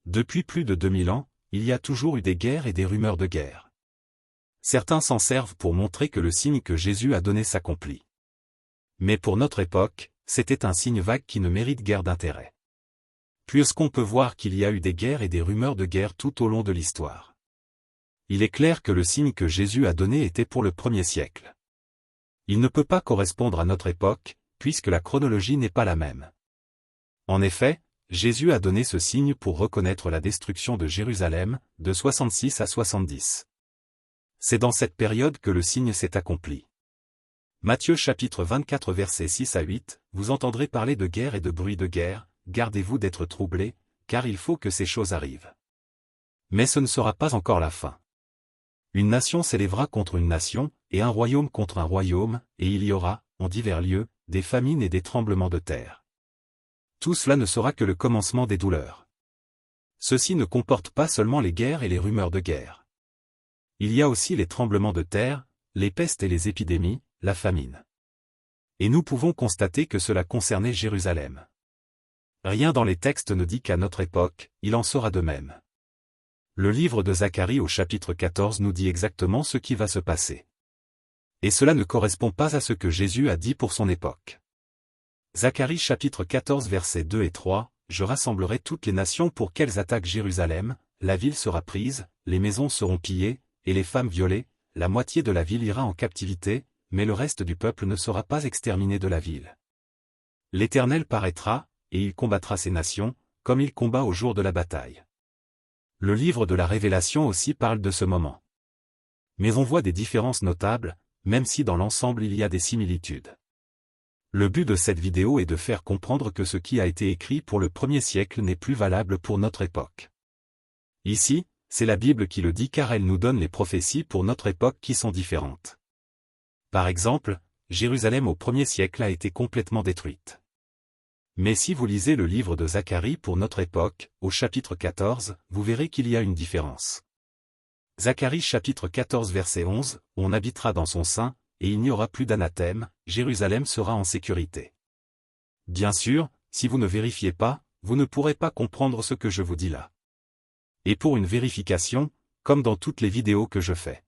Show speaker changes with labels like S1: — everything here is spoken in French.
S1: Depuis plus de 2000 ans, il y a toujours eu des guerres et des rumeurs de guerre. Certains s'en servent pour montrer que le signe que Jésus a donné s'accomplit. Mais pour notre époque, c'était un signe vague qui ne mérite guère d'intérêt. Puisqu'on peut voir qu'il y a eu des guerres et des rumeurs de guerre tout au long de l'histoire. Il est clair que le signe que Jésus a donné était pour le 1er siècle. Il ne peut pas correspondre à notre époque, puisque la chronologie n'est pas la même. En effet, Jésus a donné ce signe pour reconnaître la destruction de Jérusalem, de 66 à 70. C'est dans cette période que le signe s'est accompli. Matthieu chapitre 24 versets 6 à 8, vous entendrez parler de guerre et de bruit de guerre, gardez-vous d'être troublés, car il faut que ces choses arrivent. Mais ce ne sera pas encore la fin. Une nation s'élèvera contre une nation, et un royaume contre un royaume, et il y aura, en divers lieux, des famines et des tremblements de terre. Tout cela ne sera que le commencement des douleurs. Ceci ne comporte pas seulement les guerres et les rumeurs de guerre. Il y a aussi les tremblements de terre, les pestes et les épidémies, la famine. Et nous pouvons constater que cela concernait Jérusalem. Rien dans les textes ne dit qu'à notre époque, il en sera de même. Le livre de Zacharie au chapitre 14 nous dit exactement ce qui va se passer. Et cela ne correspond pas à ce que Jésus a dit pour son époque. Zacharie chapitre 14 versets 2 et 3, « Je rassemblerai toutes les nations pour qu'elles attaquent Jérusalem, la ville sera prise, les maisons seront pillées, et les femmes violées, la moitié de la ville ira en captivité, mais le reste du peuple ne sera pas exterminé de la ville. L'Éternel paraîtra, et il combattra ces nations, comme il combat au jour de la bataille. » Le livre de la Révélation aussi parle de ce moment. Mais on voit des différences notables, même si dans l'ensemble il y a des similitudes. Le but de cette vidéo est de faire comprendre que ce qui a été écrit pour le 1er siècle n'est plus valable pour notre époque. Ici, c'est la Bible qui le dit car elle nous donne les prophéties pour notre époque qui sont différentes. Par exemple, Jérusalem au 1er siècle a été complètement détruite. Mais si vous lisez le livre de Zacharie pour notre époque, au chapitre 14, vous verrez qu'il y a une différence. Zacharie chapitre 14 verset 11, « On habitera dans son sein, et il n'y aura plus d'anathème, Jérusalem sera en sécurité. » Bien sûr, si vous ne vérifiez pas, vous ne pourrez pas comprendre ce que je vous dis là. Et pour une vérification, comme dans toutes les vidéos que je fais.